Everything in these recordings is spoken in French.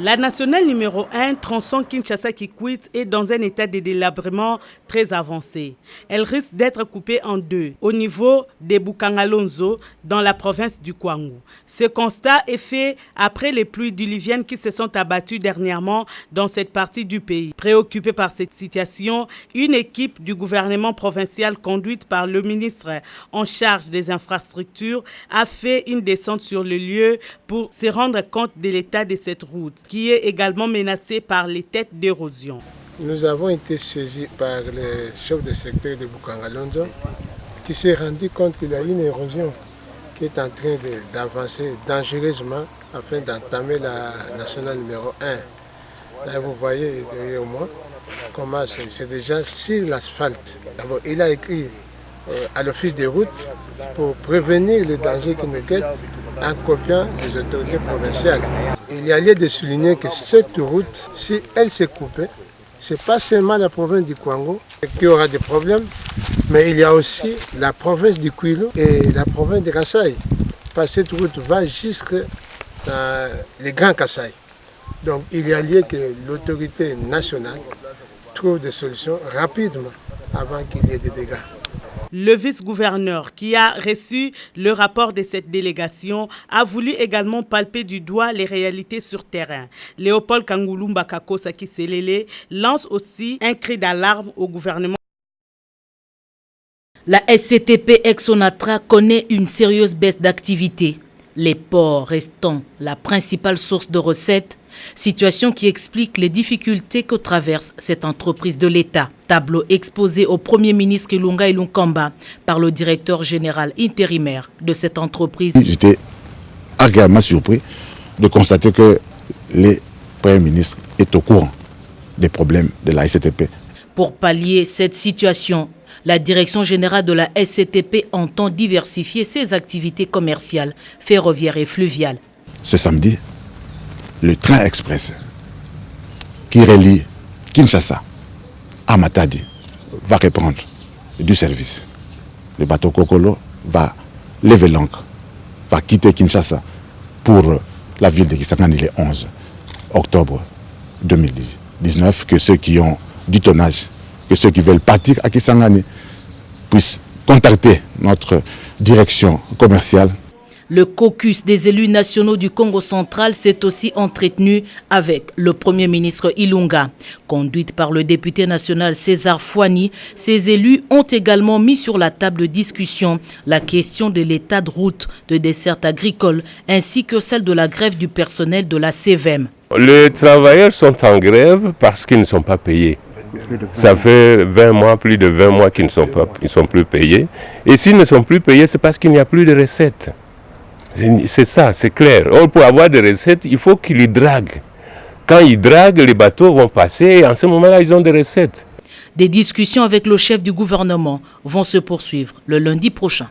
La nationale numéro 1, tronçon Kinshasa-Kikwit, est dans un état de délabrement très avancé. Elle risque d'être coupée en deux au niveau de Bukangalonzo dans la province du Kwangu. Ce constat est fait après les pluies diluviennes qui se sont abattues dernièrement dans cette partie du pays. Préoccupée par cette situation, une équipe du gouvernement provincial conduite par le ministre en charge des infrastructures a fait une descente sur le lieu pour se rendre compte de l'état de cette route, qui est également menacée par les têtes d'érosion. Nous avons été saisis par le chef de secteur de Bukangalonzo qui s'est rendu compte qu'il y a une érosion qui est en train d'avancer dangereusement afin d'entamer la nationale numéro 1. Là, vous voyez derrière moi comment c'est déjà sur l'asphalte. D'abord, il a écrit à l'office des routes pour prévenir les dangers qui nous guettent en copiant les autorités provinciales. Il y a lieu de souligner que cette route, si elle s'est coupée, ce n'est pas seulement la province du Kwangu qui aura des problèmes, mais il y a aussi la province du Kwilu et la province de Kasaï. Parce que cette route va jusque dans les Grands Kasaï. Donc il y a lieu que l'autorité nationale trouve des solutions rapidement avant qu'il y ait des dégâts. Le vice-gouverneur qui a reçu le rapport de cette délégation a voulu également palper du doigt les réalités sur terrain. Léopold Kangulumba Kakosa Kiselele lance aussi un cri d'alarme au gouvernement. La SCTP ex-Onatra connaît une sérieuse baisse d'activité. Les ports restant la principale source de recettes, situation qui explique les difficultés que traverse cette entreprise de l'État. Tableau exposé au Premier ministre Ilunga Ilunkamba par le directeur général intérimaire de cette entreprise. J'étais agréablement surpris de constater que le Premier ministre est au courant des problèmes de la SCTP. Pour pallier cette situation, la direction générale de la SCTP entend diversifier ses activités commerciales, ferroviaires et fluviales. Ce samedi, le train express qui relie Kinshasa à Matadi va reprendre du service. Le bateau Kokolo va lever l'ancre, va quitter Kinshasa pour la ville de Kisangani le 11 octobre 2019. Que ceux qui ont du tonnage, que ceux qui veulent partir à Kisangani puissent contacter notre direction commerciale. Le caucus des élus nationaux du Congo central s'est aussi entretenu avec le Premier ministre Ilunga. Conduite par le député national César Fouani, ces élus ont également mis sur la table de discussion la question de l'état de route de desserte agricole ainsi que celle de la grève du personnel de la CVM. Les travailleurs sont en grève parce qu'ils ne sont pas payés. Ça fait 20 mois, plus de 20 mois qu'ils ne sont plus payés. Et s'ils ne sont plus payés, c'est parce qu'il n'y a plus de recettes. C'est ça, c'est clair. Or, pour avoir des recettes, il faut qu'ils draguent. Quand ils draguent, les bateaux vont passer et en ce moment-là, ils ont des recettes. Des discussions avec le chef du gouvernement vont se poursuivre le lundi prochain.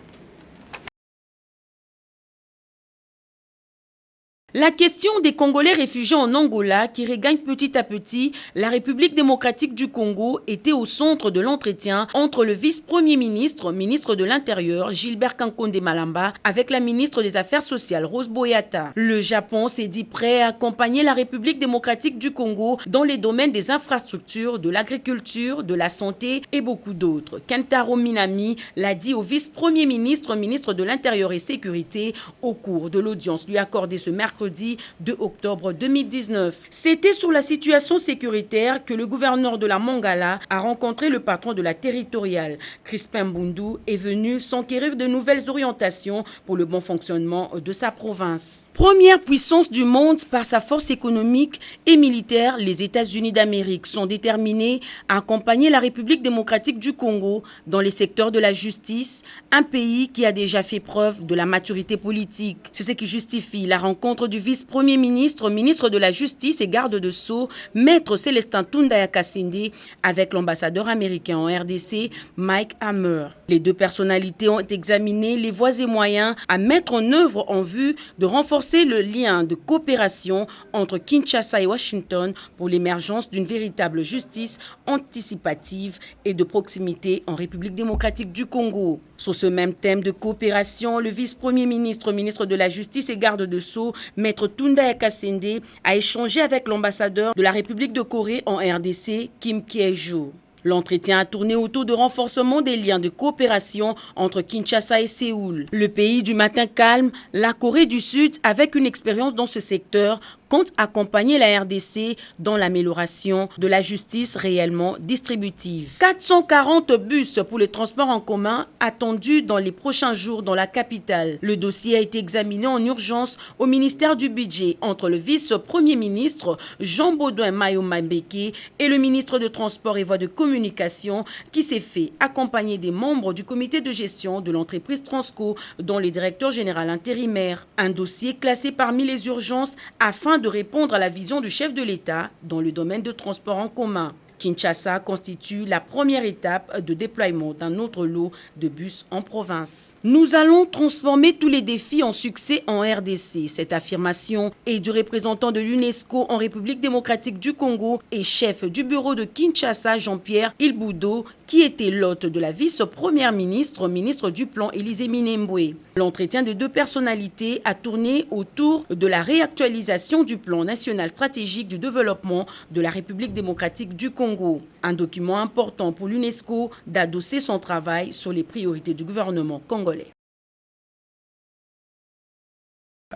La question des Congolais réfugiés en Angola qui regagnent petit à petit la République démocratique du Congo était au centre de l'entretien entre le vice-premier ministre, ministre de l'Intérieur, Gilbert Kankonde Malamba, avec la ministre des Affaires sociales, Rose Boyata. Le Japon s'est dit prêt à accompagner la République démocratique du Congo dans les domaines des infrastructures, de l'agriculture, de la santé et beaucoup d'autres. Kentaro Minami l'a dit au vice-premier ministre, ministre de l'Intérieur et Sécurité, au cours de l'audience lui accordée ce mercredi 2 octobre 2019. C'était sur la situation sécuritaire que le gouverneur de la Mongala a rencontré le patron de la territoriale. Crispin Mbundu est venu s'enquérir de nouvelles orientations pour le bon fonctionnement de sa province. Première puissance du monde par sa force économique et militaire, les États-Unis d'Amérique sont déterminés à accompagner la République démocratique du Congo dans les secteurs de la justice, un pays qui a déjà fait preuve de la maturité politique. C'est ce qui justifie la rencontre du vice-premier ministre, ministre de la Justice et garde de Sceaux, maître Célestin Tundaya Kassindi, avec l'ambassadeur américain en RDC, Mike Hammer. Les deux personnalités ont examiné les voies et moyens à mettre en œuvre en vue de renforcer le lien de coopération entre Kinshasa et Washington pour l'émergence d'une véritable justice anticipative et de proximité en République démocratique du Congo. Sur ce même thème de coopération, le vice-premier ministre, ministre de la Justice et garde de Sceaux, Maître Tunda Yakasende a échangé avec l'ambassadeur de la République de Corée en RDC, Kim Kye-jo. L'entretien a tourné autour de renforcement des liens de coopération entre Kinshasa et Séoul. Le pays du matin calme, la Corée du Sud, avec une expérience dans ce secteur, compte accompagner la RDC dans l'amélioration de la justice réellement distributive. 440 bus pour les transports en commun attendus dans les prochains jours dans la capitale. Le dossier a été examiné en urgence au ministère du Budget entre le vice-premier ministre Jean Baudouin Mayo-Mambeke et le ministre de Transport et Voies de Communication qui s'est fait accompagner des membres du comité de gestion de l'entreprise Transco dont le directeur général intérimaire. Un dossier classé parmi les urgences afin de répondre à la vision du chef de l'État dans le domaine de transport en commun. Kinshasa constitue la première étape de déploiement d'un autre lot de bus en province. Nous allons transformer tous les défis en succès en RDC. Cette affirmation est du représentant de l'UNESCO en République démocratique du Congo et chef du bureau de Kinshasa, Jean-Pierre Ilboudo, qui était l'hôte de la vice-première ministre, ministre du Plan Élisée Minembwe. L'entretien de deux personnalités a tourné autour de la réactualisation du plan national stratégique du développement de la République démocratique du Congo. Un document important pour l'UNESCO d'adosser son travail sur les priorités du gouvernement congolais.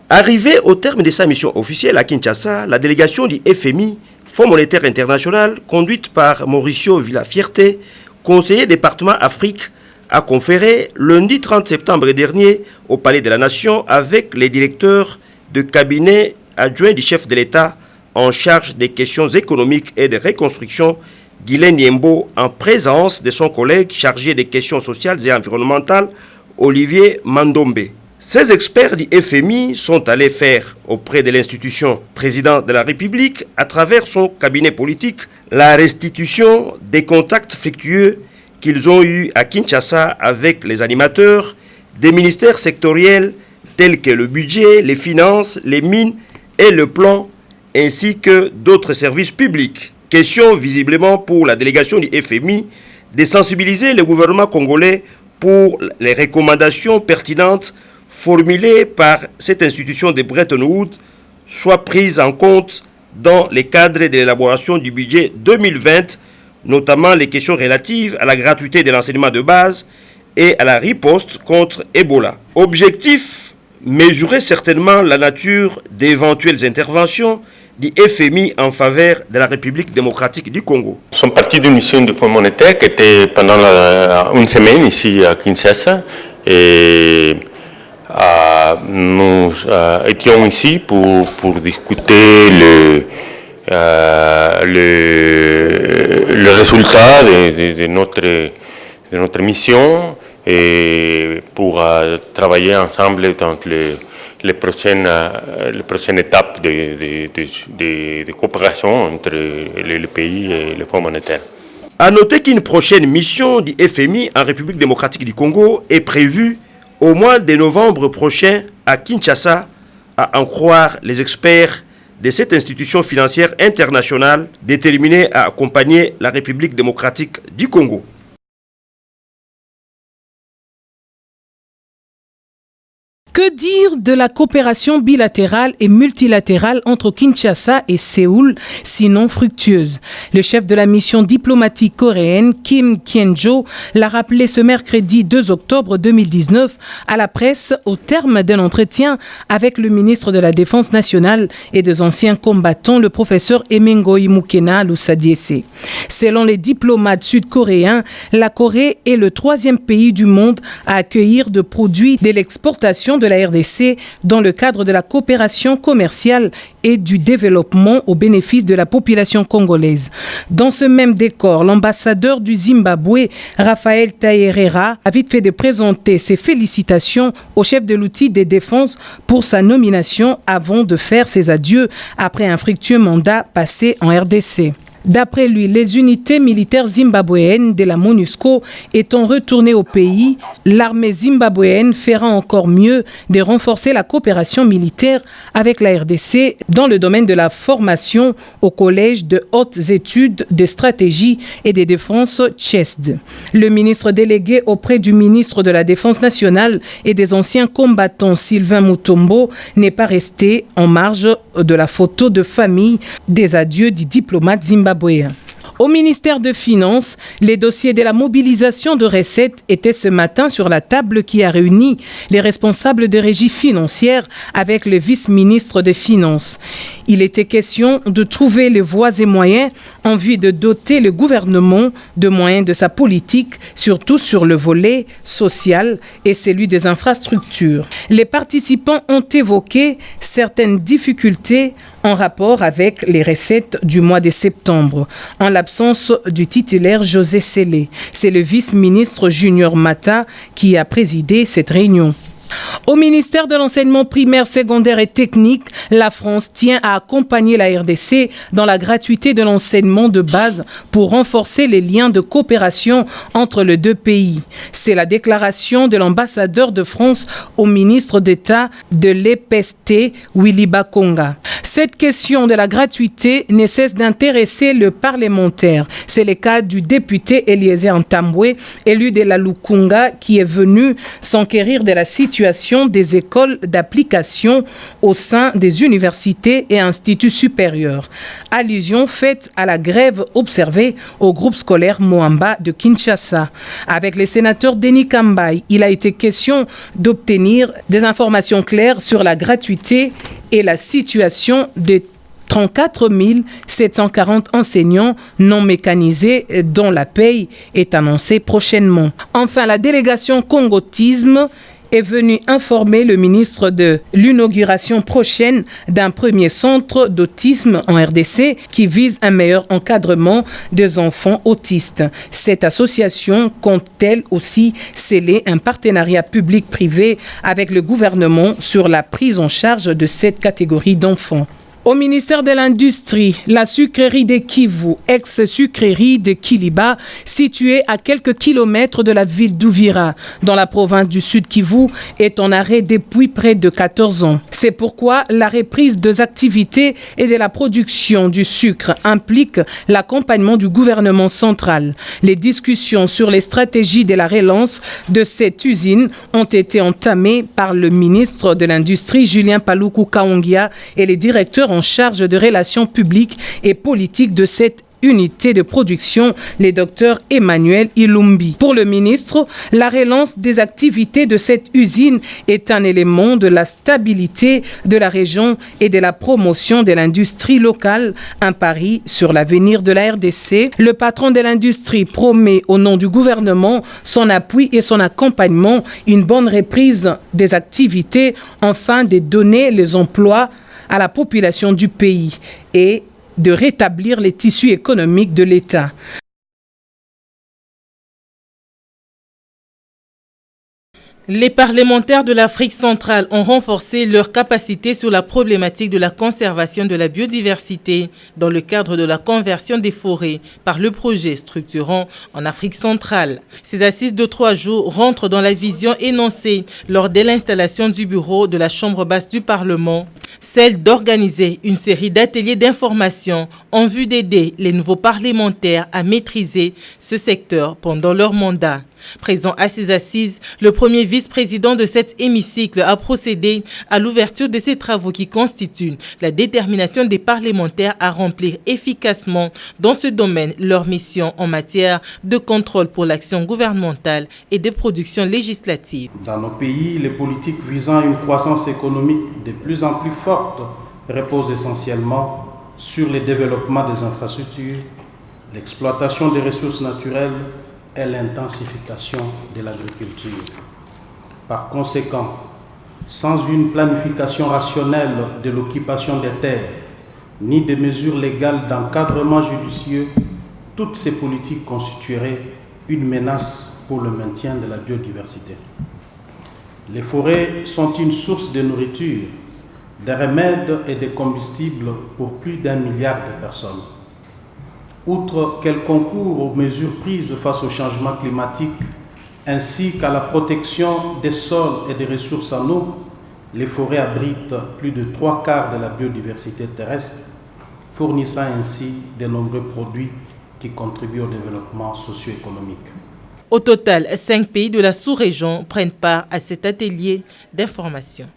Arrivée au terme de sa mission officielle à Kinshasa, la délégation du FMI, Fonds monétaire international, conduite par Mauricio Villafierté, conseiller département Afrique, a conféré lundi 30 septembre dernier au Palais de la Nation avec les directeurs de cabinet adjoints du chef de l'État en charge des questions économiques et de reconstruction, Guylaine Yembo, en présence de son collègue chargé des questions sociales et environnementales, Olivier Mandombe. Ces experts du FMI sont allés faire auprès de l'institution président de la République, à travers son cabinet politique, la restitution des contacts fructueux qu'ils ont eus à Kinshasa avec les animateurs des ministères sectoriels tels que le budget, les finances, les mines et le plan, ainsi que d'autres services publics. Question visiblement pour la délégation du FMI de sensibiliser le gouvernement congolais pour les recommandations pertinentes formulées par cette institution de Bretton Woods soient prises en compte dans le cadre de l'élaboration du budget 2020, notamment les questions relatives à la gratuité de l'enseignement de base et à la riposte contre Ebola. Objectif, mesurer certainement la nature d'éventuelles interventions du FMI en faveur de la République démocratique du Congo. Nous sommes partis d'une mission du Fonds monétaire qui était pendant une semaine ici à Kinshasa et nous étions ici pour discuter le résultat de notre mission et pour travailler ensemble dans les prochaines étapes de coopération entre le pays et le Fonds monétaire. A noter qu'une prochaine mission du FMI en République démocratique du Congo est prévue au mois de novembre prochain à Kinshasa, à en croire les experts de cette institution financière internationale déterminée à accompagner la République démocratique du Congo. Que dire de la coopération bilatérale et multilatérale entre Kinshasa et Séoul, sinon fructueuse? Le chef de la mission diplomatique coréenne, Kim Kye-jo, l'a rappelé ce mercredi 2 octobre 2019 à la presse au terme d'un entretien avec le ministre de la Défense nationale et des anciens combattants, le professeur Emengoyi Mukena Lusadiese. Selon les diplomates sud-coréens, la Corée est le 3e pays du monde à accueillir de produits de l'exportation de la RDC dans le cadre de la coopération commerciale et du développement au bénéfice de la population congolaise. Dans ce même décor, l'ambassadeur du Zimbabwe, Raphaël Taherera, a vite fait de présenter ses félicitations au chef de l'outil de défense pour sa nomination avant de faire ses adieux après un fructueux mandat passé en RDC. D'après lui, les unités militaires zimbabwéennes de la MONUSCO étant retournées au pays, l'armée zimbabwéenne fera encore mieux de renforcer la coopération militaire avec la RDC dans le domaine de la formation au Collège de hautes études de stratégie et de défense CHESD. Le ministre délégué auprès du ministre de la Défense nationale et des anciens combattants Sylvain Mutombo n'est pas resté en marge de la photo de famille des adieux du diplomate zimbabwéen. Au ministère des Finances, les dossiers de la mobilisation de recettes étaient ce matin sur la table qui a réuni les responsables de régie financière avec le vice-ministre des Finances. Il était question de trouver les voies et moyens en vue de doter le gouvernement de moyens de sa politique, surtout sur le volet social et celui des infrastructures. Les participants ont évoqué certaines difficultés en rapport avec les recettes du mois de septembre, en l'absence du titulaire José Sélé. C'est le vice-ministre Junior Mata qui a présidé cette réunion. Au ministère de l'enseignement primaire, secondaire et technique, la France tient à accompagner la RDC dans la gratuité de l'enseignement de base pour renforcer les liens de coopération entre les deux pays. C'est la déclaration de l'ambassadeur de France au ministre d'État de l'EPST, Willy Bakonga. Cette question de la gratuité ne cesse d'intéresser le parlementaire. C'est le cas du député Eliezer Ntambwe, élu de la Lukunga, qui est venu s'enquérir de la situation des écoles d'application au sein des universités et instituts supérieurs. Allusion faite à la grève observée au groupe scolaire Moamba de Kinshasa. Avec les sénateurs Denis Kambaï, il a été question d'obtenir des informations claires sur la gratuité et la situation des 34 740 enseignants non mécanisés dont la paye est annoncée prochainement. Enfin, la délégation Congotisme est venu informer le ministre de l'inauguration prochaine d'un premier centre d'autisme en RDC qui vise un meilleur encadrement des enfants autistes. Cette association compte elle aussi sceller un partenariat public-privé avec le gouvernement sur la prise en charge de cette catégorie d'enfants. Au ministère de l'Industrie, la sucrerie de Kivu, ex-sucrerie de Kiliba, située à quelques kilomètres de la ville d'Uvira, dans la province du Sud Kivu, est en arrêt depuis près de 14 ans. C'est pourquoi la reprise des activités et de la production du sucre implique l'accompagnement du gouvernement central. Les discussions sur les stratégies de la relance de cette usine ont été entamées par le ministre de l'Industrie, Julien Paluku Kaongia, et les directeurs en charge de relations publiques et politiques de cette unité de production, le docteur Emmanuel Ilumbi. Pour le ministre, la relance des activités de cette usine est un élément de la stabilité de la région et de la promotion de l'industrie locale, un pari sur l'avenir de la RDC. Le patron de l'industrie promet au nom du gouvernement son appui et son accompagnement, une bonne reprise des activités, afin de donner les emplois à la population du pays et de rétablir les tissus économiques de l'État. Les parlementaires de l'Afrique centrale ont renforcé leurs capacités sur la problématique de la conservation de la biodiversité dans le cadre de la conversion des forêts par le projet structurant en Afrique centrale. Ces assises de 3 jours rentrent dans la vision énoncée lors de l'installation du bureau de la Chambre basse du Parlement, celle d'organiser une série d'ateliers d'information en vue d'aider les nouveaux parlementaires à maîtriser ce secteur pendant leur mandat. Présent à ces assises, le premier vice-président de cet hémicycle a procédé à l'ouverture de ces travaux qui constituent la détermination des parlementaires à remplir efficacement dans ce domaine leur mission en matière de contrôle pour l'action gouvernementale et de production législative. Dans nos pays, les politiques visant une croissance économique de plus en plus forte reposent essentiellement sur le développement des infrastructures, l'exploitation des ressources naturelles et l'intensification de l'agriculture. Par conséquent, sans une planification rationnelle de l'occupation des terres, ni des mesures légales d'encadrement judicieux, toutes ces politiques constitueraient une menace pour le maintien de la biodiversité. Les forêts sont une source de nourriture, de remèdes et de combustibles pour plus d'1 milliard de personnes. outre qu'elle concourt aux mesures prises face au changement climatique ainsi qu'à la protection des sols et des ressources en eau, les forêts abritent plus de 3/4 de la biodiversité terrestre, fournissant ainsi de nombreux produits qui contribuent au développement socio-économique. Au total, 5 pays de la sous-région prennent part à cet atelier d'information.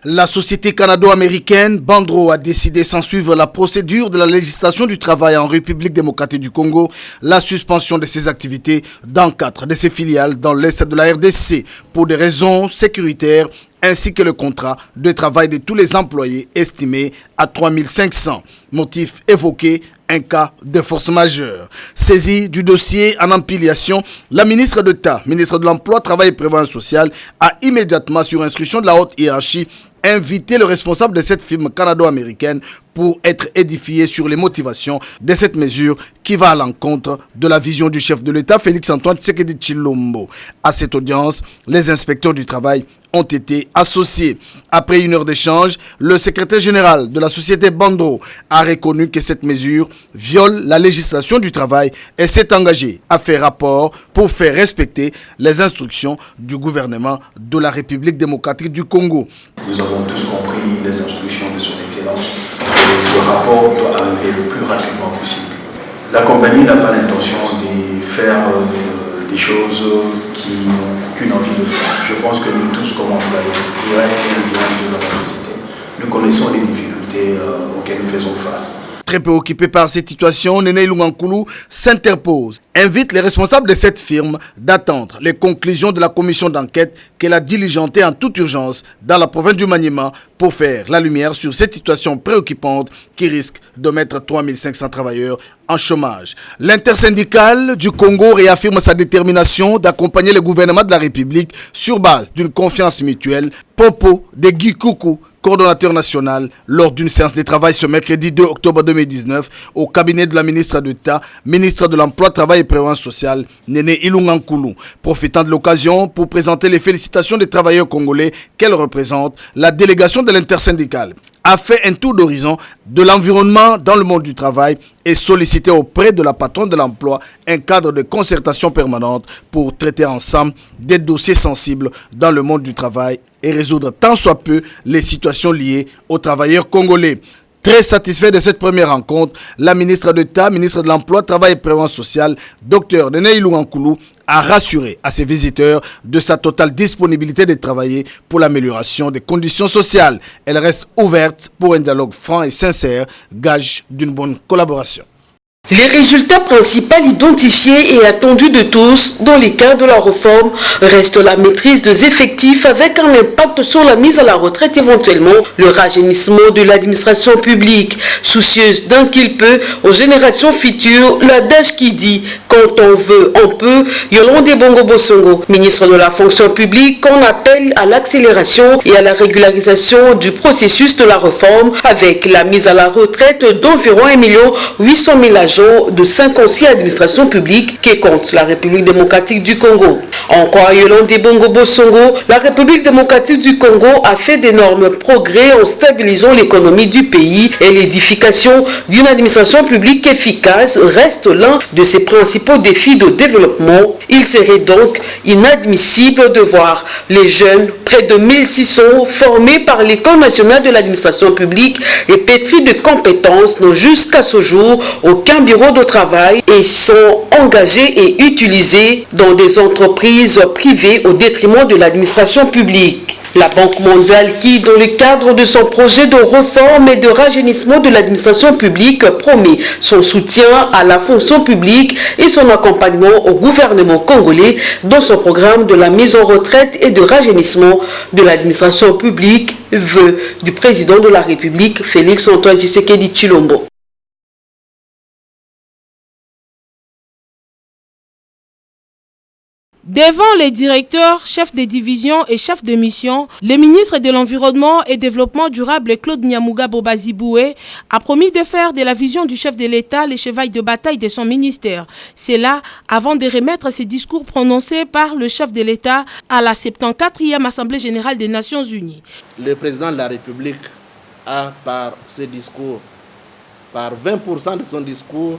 La société canado-américaine Bandro a décidé, sans suivre la procédure de la législation du travail en République démocratique du Congo, la suspension de ses activités dans 4 de ses filiales dans l'est de la RDC pour des raisons sécuritaires, ainsi que le contrat de travail de tous les employés estimé à 3500. Motif évoqué, un cas de force majeure. Saisie du dossier en empiliation, la ministre d'État, ministre de l'Emploi, Travail et Prévoyance sociale, a immédiatement, sur instruction de la haute hiérarchie, invité le responsable de cette firme canado-américaine pour être édifié sur les motivations de cette mesure qui va à l'encontre de la vision du chef de l'État, Félix-Antoine Tshisekedi Tshilombo. À cette audience, les inspecteurs du travail ont été associés. Après 1 heure d'échange, le secrétaire général de la société Bandro a reconnu que cette mesure viole la législation du travail et s'est engagé à faire rapport pour faire respecter les instructions du gouvernement de la République démocratique du Congo. Nous avons tous compris les instructions de son Excellence. Le rapport doit arriver le plus rapidement possible. La compagnie n'a pas l'intention de faire des choses qui n'ont qu'une envie de faire. Je pense que nous tous, comme employés directs et indirects de la société, nous connaissons les difficultés auxquelles nous faisons face. Très préoccupé par cette situation, Néné Ilunga Nkulu s'interpose, invite les responsables de cette firme d'attendre les conclusions de la commission d'enquête qu'elle a diligentée en toute urgence dans la province du Maniema pour faire la lumière sur cette situation préoccupante qui risque de mettre 3500 travailleurs en chômage. L'intersyndicale du Congo réaffirme sa détermination d'accompagner le gouvernement de la République sur base d'une confiance mutuelle. Popo de Guy Koukou, coordonnateur national, lors d'une séance de travail ce mercredi 2 octobre 2019 au cabinet de la ministre d'État, ministre de l'Emploi, Travail et Prévoyance sociale, Néné Ilunga Nkulu. Profitant de l'occasion pour présenter les félicitations des travailleurs congolais qu'elle représente, la délégation de l'intersyndicale a fait un tour d'horizon de l'environnement dans le monde du travail et sollicité auprès de la patronne de l'emploi un cadre de concertation permanente pour traiter ensemble des dossiers sensibles dans le monde du travail et résoudre tant soit peu les situations liées aux travailleurs congolais. Très satisfait de cette première rencontre, la ministre d'État, ministre de l'Emploi, Travail et Prévoyance sociale, Dr Néné Ilunga Nkulu, a rassuré à ses visiteurs de sa totale disponibilité de travailler pour l'amélioration des conditions sociales. Elle reste ouverte pour un dialogue franc et sincère, gage d'une bonne collaboration. Les résultats principaux identifiés et attendus de tous dans les cas de la réforme restent la maîtrise des effectifs avec un impact sur la mise à la retraite éventuellement, le rajeunissement de l'administration publique, soucieuse d'un qu'il peut aux générations futures, l'adage qui dit « quand on veut, on peut », Yolande Bongo Bosongo, ministre de la fonction publique, qu'on appelle à l'accélération et à la régularisation du processus de la réforme avec la mise à la retraite d'environ 1 800 000 agents de 56 administrations publiques qui comptent la République démocratique du Congo. Encore Yolande Bongo Bosongo, la République démocratique du Congo a fait d'énormes progrès en stabilisant l'économie du pays et l'édification d'une administration publique efficace reste l'un de ses principaux défis de développement. Il serait donc inadmissible de voir les jeunes, près de 1600 formés par l'École nationale de l'administration publique et pétris de compétences, n'ont jusqu'à ce jour aucun bureau de travail et sont engagés et utilisés dans des entreprises privées au détriment de l'administration publique. La Banque mondiale qui, dans le cadre de son projet de réforme et de rajeunissement de l'administration publique, promet son soutien à la fonction publique et son accompagnement au gouvernement congolais dans son programme de la mise en retraite et de rajeunissement de l'administration publique, vœu du président de la République, Félix-Antoine Tshisekedi Tshilombo. Devant les directeurs, chefs de division et chefs de mission, le ministre de l'Environnement et Développement durable Claude Nyamuga Bobaziboué a promis de faire de la vision du chef de l'État le cheval de bataille de son ministère. C'est là avant de remettre ses discours prononcés par le chef de l'État à la 74e Assemblée générale des Nations Unies. Le président de la République a, par ses discours, par 20% de son discours,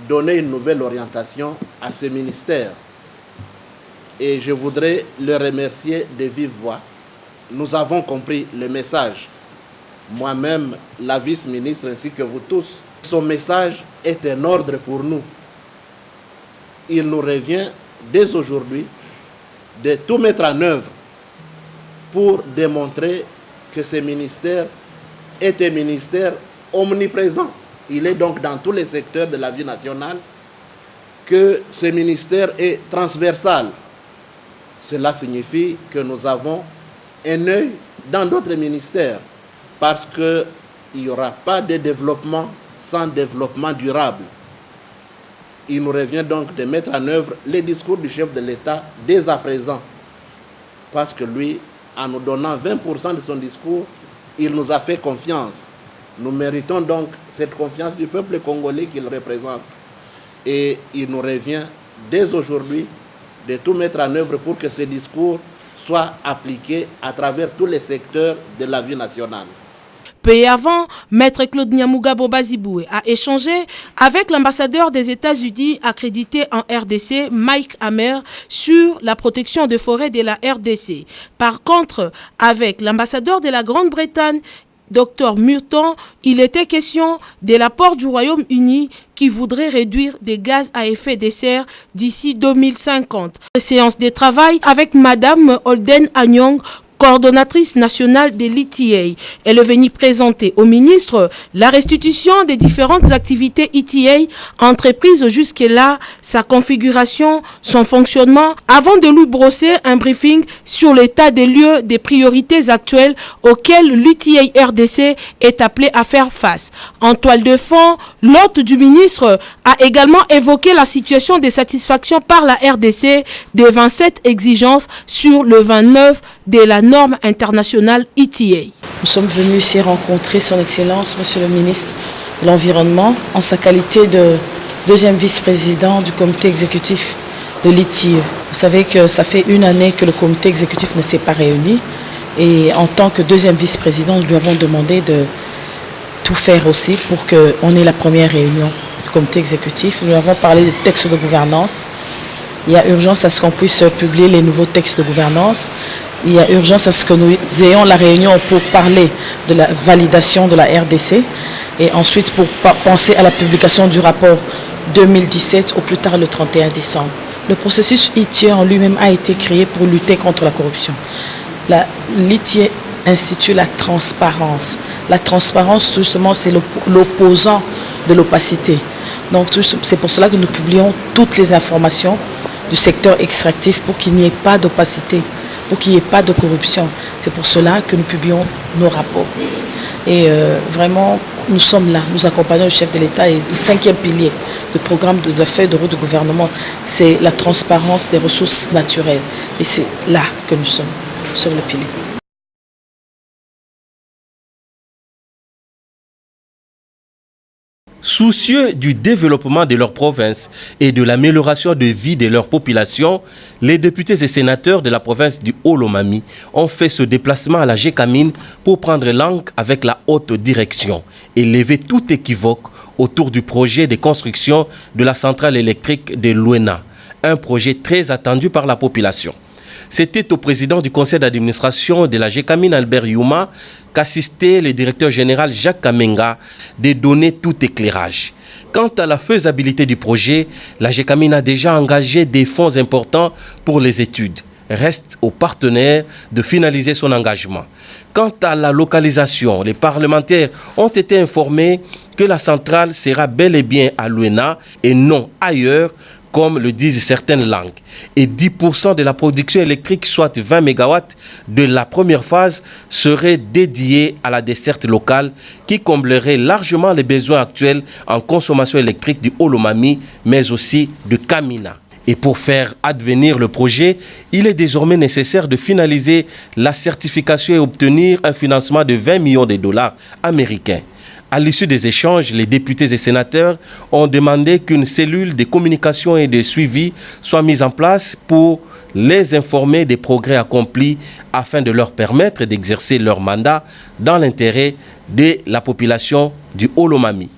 donné une nouvelle orientation à ce ministère. Et je voudrais le remercier de vive voix. Nous avons compris le message. Moi-même, la vice-ministre ainsi que vous tous, son message est un ordre pour nous. Il nous revient dès aujourd'hui de tout mettre en œuvre pour démontrer que ce ministère est un ministère omniprésent. Il est donc dans tous les secteurs de la vie nationale, que ce ministère est transversal. Cela signifie que nous avons un œil dans d'autres ministères, parce qu'il n'y aura pas de développement sans développement durable. Il nous revient donc de mettre en œuvre les discours du chef de l'État dès à présent, parce que lui, en nous donnant 20% de son discours, il nous a fait confiance. Nous méritons donc cette confiance du peuple congolais qu'il représente. Et il nous revient dès aujourd'hui de tout mettre en œuvre pour que ce discours soit appliqué à travers tous les secteurs de la vie nationale. Peu avant, Maître Claude Nyamugabo Baziboué a échangé avec l'ambassadeur des États-Unis accrédité en RDC, Mike Hammer, sur la protection des forêts de la RDC. Par contre, avec l'ambassadeur de la Grande-Bretagne, Dr Murton, il était question de l'apport du Royaume-Uni qui voudrait réduire des gaz à effet de serre d'ici 2050. Séance de travail avec Madame Holden Anyong, coordonnatrice nationale de l'ETA. Elle est venue présenter au ministre la restitution des différentes activités ETA entreprises jusque-là, sa configuration, son fonctionnement, avant de lui brosser un briefing sur l'état des lieux des priorités actuelles auxquelles l'ETA RDC est appelée à faire face. En toile de fond, l'hôte du ministre a également évoqué la situation de satisfaction par la RDC devant cette exigence sur le 29 de la norme internationale ETA. Nous sommes venus ici rencontrer son Excellence, Monsieur le ministre de l'Environnement, en sa qualité de deuxième vice-président du comité exécutif de l'ETA. Vous savez que ça fait une année que le comité exécutif ne s'est pas réuni et en tant que deuxième vice-président, nous lui avons demandé de tout faire aussi pour qu'on ait la première réunion du comité exécutif. Nous avons parlé des textes de gouvernance. Il y a urgence à ce qu'on puisse publier les nouveaux textes de gouvernance. Il y a urgence à ce que nous ayons la réunion pour parler de la validation de la RDC et ensuite pour penser à la publication du rapport 2017 au plus tard le 31 décembre. Le processus ETA en lui-même a été créé pour lutter contre la corruption. L'ETA institue la transparence. La transparence, tout justement, c'est l'opposant de l'opacité. Donc c'est pour cela que nous publions toutes les informations du secteur extractif pour qu'il n'y ait pas d'opacité, pour qu'il n'y ait pas de corruption. C'est pour cela que nous publions nos rapports. Et vraiment, nous sommes là, nous accompagnons le chef de l'État et le 5e pilier du programme de la feuille de route du gouvernement, c'est la transparence des ressources naturelles. Et c'est là que nous sommes, sur le pilier. Soucieux du développement de leur province et de l'amélioration de vie de leur population, les députés et sénateurs de la province du Haut-Lomami ont fait ce déplacement à la Gécamine pour prendre langue avec la haute direction et lever tout équivoque autour du projet de construction de la centrale électrique de Luena, un projet très attendu par la population. C'était au président du conseil d'administration de la Gécamine, Albert Youma, qu'assistait le directeur général Jacques Kamenga de donner tout éclairage. Quant à la faisabilité du projet, la Gécamine a déjà engagé des fonds importants pour les études. Reste aux partenaires de finaliser son engagement. Quant à la localisation, les parlementaires ont été informés que la centrale sera bel et bien à Luena et non ailleurs, comme le disent certaines langues. Et 10% de la production électrique, soit 20 MW de la première phase, serait dédiée à la desserte locale qui comblerait largement les besoins actuels en consommation électrique du Haut-Lomami, mais aussi de Kamina. Et pour faire advenir le projet, il est désormais nécessaire de finaliser la certification et obtenir un financement de 20 millions de dollars américains. À l'issue des échanges, les députés et sénateurs ont demandé qu'une cellule de communication et de suivi soit mise en place pour les informer des progrès accomplis afin de leur permettre d'exercer leur mandat dans l'intérêt de la population du Haut-Lomami.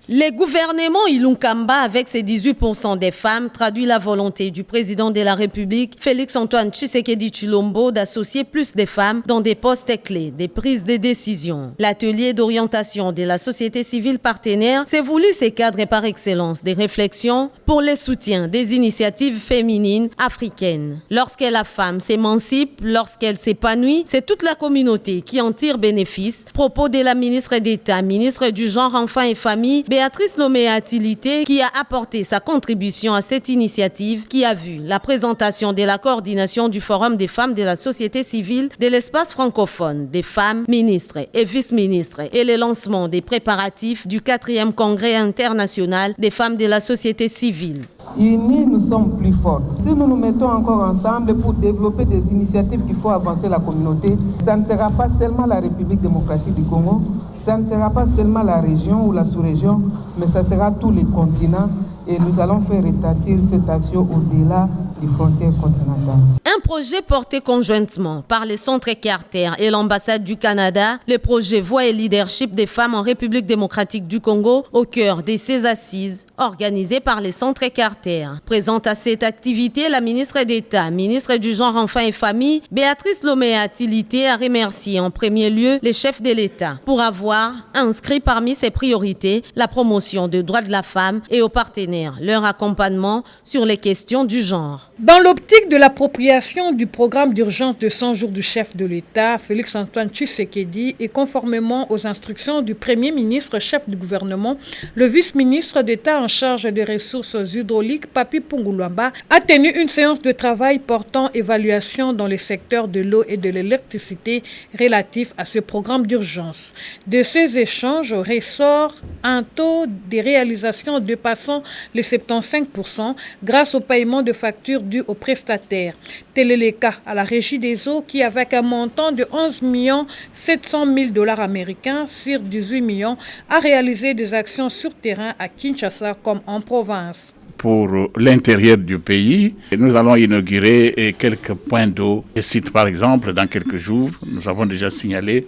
Les gouvernements Ilunkamba, avec ses 18% des femmes, traduit la volonté du président de la République, Félix-Antoine Tshisekedi Tshilombo, d'associer plus de femmes dans des postes clés, des prises de décision. L'atelier d'orientation de la société civile partenaire s'est voulu ce cadre par excellence des réflexions pour le soutien des initiatives féminines africaines. Lorsque la femme s'émancipe, lorsqu'elle s'épanouit, c'est toute la communauté qui en tire bénéfice. Propos de la ministre d'État, ministre du Genre, Enfants et Familles, Béatrice Lomé-Atilité, qui a apporté sa contribution à cette initiative, qui a vu la présentation de la coordination du Forum des femmes de la société civile de l'espace francophone, des femmes ministres et vice-ministres, et le lancement des préparatifs du 4e congrès international des femmes de la société civile. Unis, nous sommes plus forts. Si nous nous mettons encore ensemble pour développer des initiatives qu'il faut avancer la communauté, ça ne sera pas seulement la République démocratique du Congo, ça ne sera pas seulement la région ou la sous-région, mais ça sera tous les continents et nous allons faire retentir cette action au-delà des frontières continentales. Un projet porté conjointement par les centres Carter et l'ambassade du Canada, le projet Voix et Leadership des femmes en République démocratique du Congo au cœur de ces assises organisées par les centres Carter. Présente à cette activité, la ministre d'État, ministre du Genre, Enfants et Familles, Béatrice Lomé-Atilité, a remercié en premier lieu les chefs de l'État pour avoir inscrit parmi ses priorités la promotion des droits de la femme et aux partenaires leur accompagnement sur les questions du genre. Dans l'optique de l'appropriation du programme d'urgence de 100 jours du chef de l'État, Félix-Antoine Tshisekedi, et conformément aux instructions du Premier ministre, chef du gouvernement, le vice-ministre d'État en charge des ressources hydrauliques, Papi Pungulwamba, a tenu une séance de travail portant évaluation dans les secteurs de l'eau et de l'électricité relatifs à ce programme d'urgence. De ces échanges ressort un taux de réalisation dépassant les 75% grâce au paiement de factures dues aux prestataires. Tel est le cas à la Régie des eaux qui, avec un montant de 11 700 000 $ américains sur 18 millions, a réalisé des actions sur terrain à Kinshasa comme en province. Pour l'intérieur du pays, nous allons inaugurer quelques points d'eau. Je cite par exemple, dans quelques jours, nous avons déjà signalé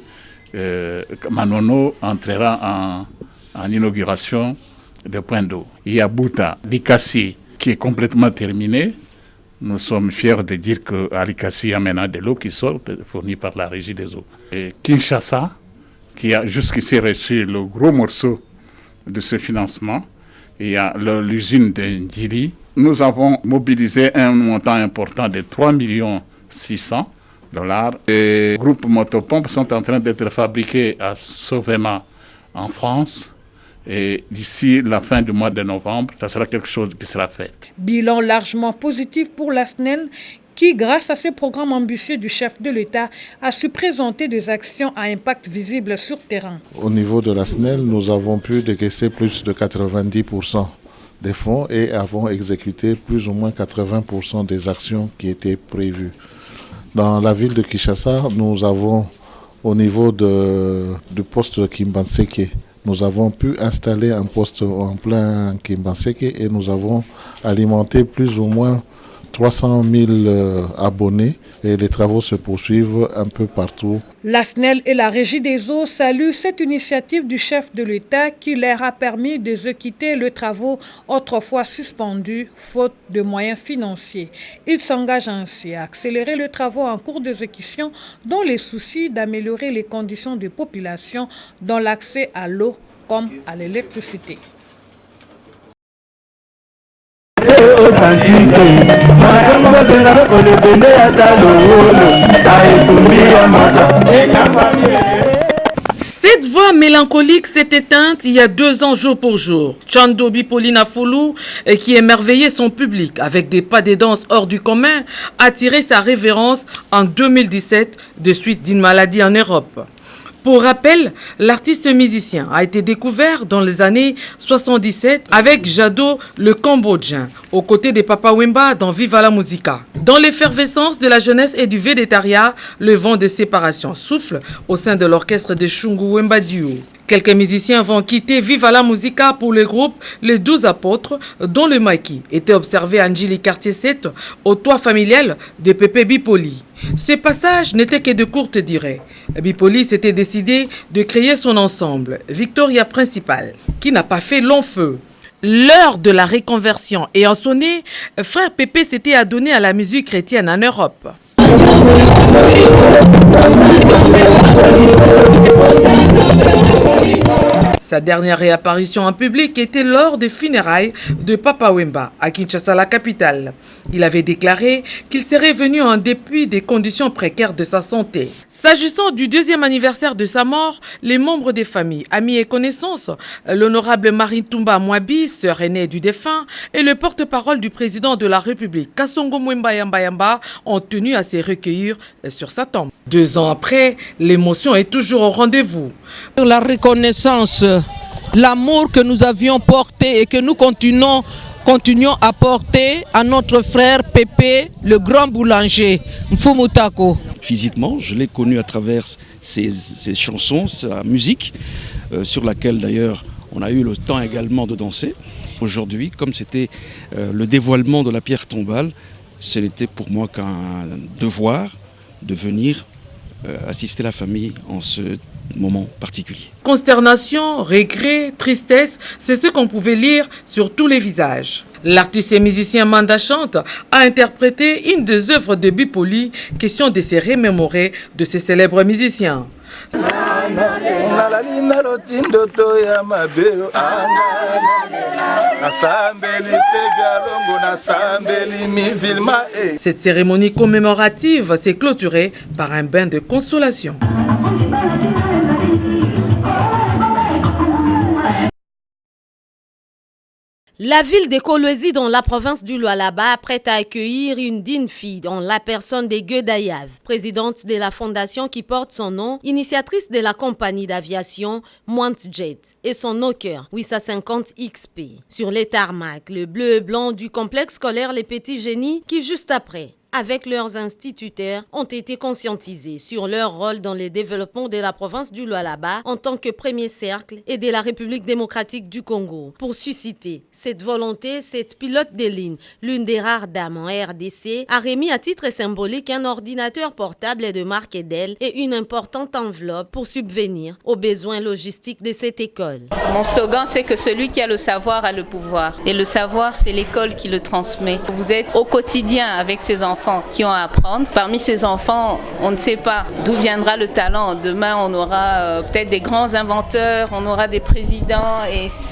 que Manono entrera en inauguration de points d'eau. Il y a Bouta, Likasi, qui est complètement terminé. Nous sommes fiers de dire qu'à Likasi, il y a maintenant de l'eau qui sort, fournie par la Régie des eaux. Et Kinshasa, qui a jusqu'ici reçu le gros morceau de ce financement, il y a l'usine de Ndili. Nous avons mobilisé un montant important de 3 600 000 $. Les groupes motopompes sont en train d'être fabriqués à Sovema en France. Et d'ici la fin du mois de novembre, ça sera quelque chose qui sera fait. Bilan largement positif pour la SNEL qui, grâce à ce programme ambitieux du chef de l'État, a su présenter des actions à impact visible sur terrain. Au niveau de la SNEL, nous avons pu décaisser plus de 90% des fonds et avons exécuté plus ou moins 80% des actions qui étaient prévues. Dans la ville de Kinshasa, nous avons au niveau du poste de Kimbanseke, nous avons pu installer un poste en plein Kimbanseke et nous avons alimenté plus ou moins 300 000 abonnés et les travaux se poursuivent un peu partout. La SNEL et la Régie des eaux saluent cette initiative du chef de l'État qui leur a permis d'exécuter les travaux autrefois suspendus faute de moyens financiers. Ils s'engagent ainsi à accélérer les travaux en cours d'exécution dans les soucis d'améliorer les conditions de population dans l'accès à l'eau comme à l'électricité. Cette voix mélancolique s'est éteinte il y a 2 ans jour pour jour. Chandobi Paulina Foulou, qui émerveillait son public avec des pas de danse hors du commun, a tiré sa révérence en 2017 de suite d'une maladie en Europe. Pour rappel, l'artiste musicien a été découvert dans les années 77 avec Jado le Cambodgien, aux côtés de Papa Wemba dans Viva la Musica. Dans l'effervescence de la jeunesse et du végétariat, le vent de séparation souffle au sein de l'orchestre de Shungu Wemba Duo. Quelques musiciens vont quitter Viva la Musica pour le groupe Les 12 Apôtres, dont le maquis était observé à Njili quartier 7, au toit familial de Pépé Bipoli. Ce passage n'était que de courte durée. Bipoli s'était décidé de créer son ensemble, Victoria Principal, qui n'a pas fait long feu. L'heure de la reconversion ayant sonné, frère Pépé s'était adonné à la musique chrétienne en Europe. Sa dernière réapparition en public était lors des funérailles de Papa Wemba à Kinshasa, la capitale. Il avait déclaré qu'il serait venu en dépit des conditions précaires de sa santé. S'agissant du deuxième anniversaire de sa mort, les membres des familles, amis et connaissances, l'honorable Marie Toumba Mwabi, sœur aînée du défunt, et le porte-parole du président de la République, Kasongo Mwemba Yamba, ont tenu à se recueillir sur sa tombe. 2 ans après, l'émotion est toujours au rendez-vous. La reconnaissance, l'amour que nous avions porté et que nous continuons à porter à notre frère Pépé, le grand boulanger, Mfumutako. Physiquement, je l'ai connu à travers ses chansons, sa musique, sur laquelle d'ailleurs on a eu le temps également de danser. Aujourd'hui, comme c'était le dévoilement de la pierre tombale, ce n'était pour moi qu'un devoir de venir assister la famille en ce moment particulier. Consternation, regret, tristesse, c'est ce qu'on pouvait lire sur tous les visages. L'artiste et musicien Manda Chante a interprété une des œuvres de Bipoli, question de se remémorer de ce célèbre musicien. Cette cérémonie commémorative s'est clôturée par un bain de consolation. La ville de Kolwezi dans la province du Lualaba prête à accueillir une digne fille dans la personne de Guedayav, présidente de la fondation qui porte son nom, initiatrice de la compagnie d'aviation Mwantjet et son Noker 850 XP. Sur les tarmacs, le bleu et blanc du complexe scolaire Les Petits Génies qui juste après, avec leurs instituteurs, ont été conscientisés sur leur rôle dans le développement de la province du Lualaba en tant que premier cercle et de la République démocratique du Congo. Pour susciter cette volonté, cette pilote de ligne, l'une des rares dames en RDC, a remis à titre symbolique un ordinateur portable de marque Dell et une importante enveloppe pour subvenir aux besoins logistiques de cette école. Mon slogan, c'est que celui qui a le savoir a le pouvoir. Et le savoir, c'est l'école qui le transmet. Vous êtes au quotidien avec ces enfants qui ont à apprendre. Parmi ces enfants, on ne sait pas d'où viendra le talent. Demain, on aura peut-être des grands inventeurs, on aura des présidents.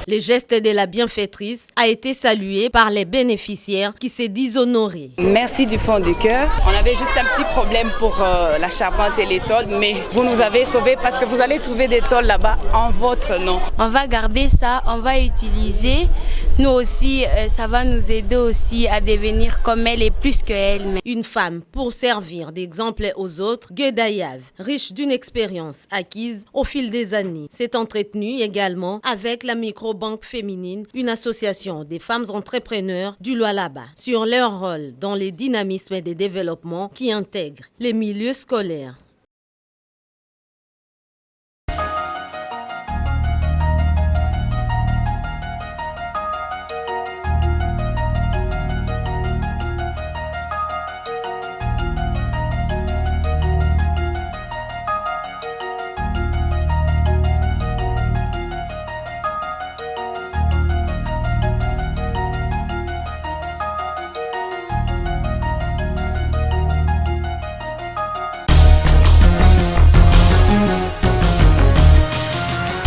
Le geste de la bienfaitrice a été salué par les bénéficiaires qui se disent honorés. Merci du fond du cœur. On avait juste un petit problème pour la charpente et les tôles, mais vous nous avez sauvés parce que vous allez trouver des tôles là-bas en votre nom. On va garder ça, on va utiliser. Nous aussi, ça va nous aider aussi à devenir comme elle et plus qu'elle. Une femme pour servir d'exemple aux autres, Guedayav, riche d'une expérience acquise au fil des années, s'est entretenue également avec la microbanque féminine, une association des femmes entrepreneurs du Lualaba, sur leur rôle dans les dynamismes des développements qui intègrent les milieux scolaires.